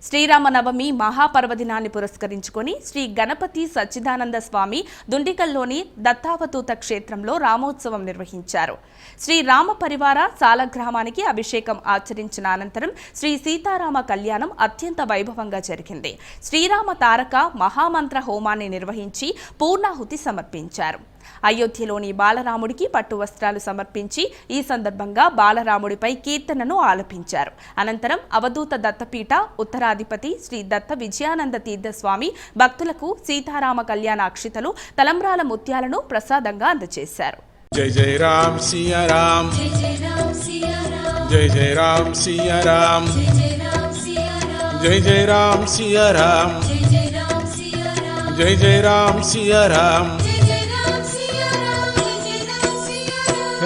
శ్రీరామనవమి మహాపర్వదినాన్ని పురస్కరించుకొని శ్రీ గణపతి సచ్చిదానంద స్వామి దుండికల్లోని దత్తావధూత క్షేత్రంలో రామోత్సవం నిర్వహించారు. శ్రీ రామ పరివార సాలగ్రామానికి అభిషేకం ఆచరించిన అనంతరం శ్రీ సీతారామ కళ్యాణం అత్యంత వైభవంగా జరిగింది. శ్రీరామ తారక మహామంత్ర హోమాన్ని నిర్వహించి పూర్ణాహుతి సమర్పించారు. అయోధ్యలోని బాలరాముడికి పట్టు వస్త్రాలు సమర్పించి ఈ సందర్భంగా బాలరాముడిపై కీర్తనను ఆలపించారు. అనంతరం అవధూత దత్తపీఠ ఉత్తరాధిపతి శ్రీ దత్త విజయానంద తీర్థస్వామి భక్తులకు సీతారామ కళ్యాణ అక్షితలు తలంబ్రాల ముత్యాలను ప్రసాదంగా అందజేశారు. జై జై రామ్ సియా రామ్, జై జై రామ్ సియా రామ్, జై జై రామ్ సియా రామ్, జై జై రామ్ సియా రామ్, జై జై రామ్ సియా రామ్.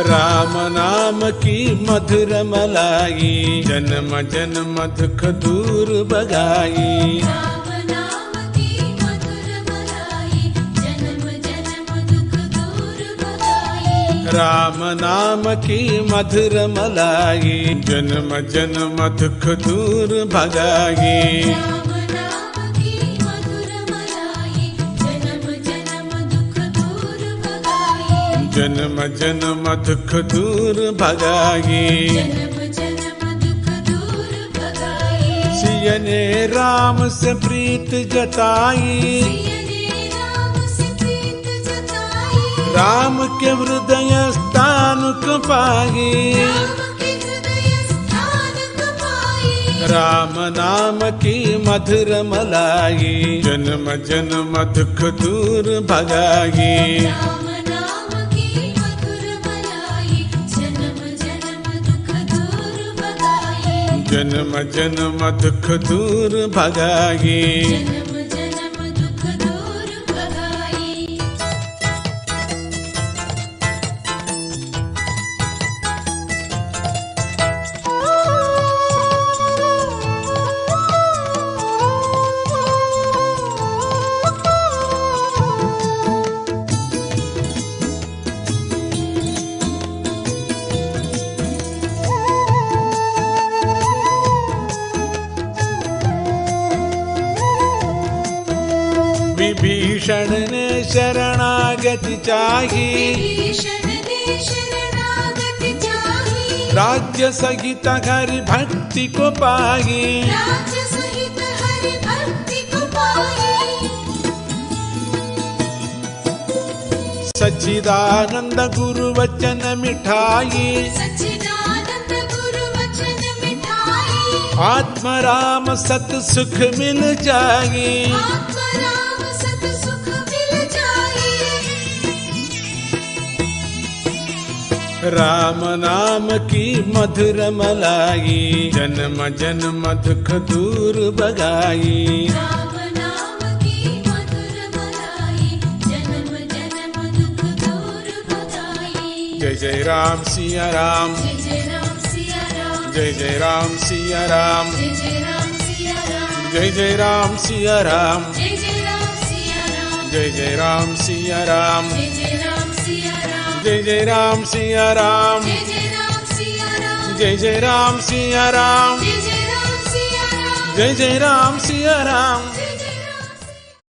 राम नाम की मधुर मलाई, जन्म जन्म दुख दूर भगाई. राम नाम की मधुर मलाई, जन्म जन्म दुख दूर भगाई. राम नाम की मधुर मलाई, जन्म जन्म दुख दूर भगाई. जन्म जन्म दुख दूर भगाई. सिया ने राम से प्रीत जताई, राम के हृदय स्थान को पाई. राम नाम की मधुर मलाई, जन्म जन्म दुख दूर भगाई. जन्म जन्म दुख दूर भगाई. विभीषण ने शरणागति चाही, राज्य सहित हरि भक्ति को पाई. सच्चिदानंद गुरु वचन मिठाई, आत्म राम सत सुख मिल जाए. राम नाम की मधुर मलाई, जन्म जन्म दुख दूर भगाई. राम नाम की मधुर मलाई, जन्म जन्म दुख दूर भगाई. जय जय राम सिया राम, जय जय राम सिया राम, जय जय राम सिया राम, जय जय राम सिया राम, जय जय राम सिया राम, जय जय राम सिया राम, जय जय राम सिया राम, जय जय राम सिया राम, जय जय राम सिया राम, जय जय राम सिया राम, जय जय राम सिया राम, जय जय राम सिया राम, जय जय राम सिया राम.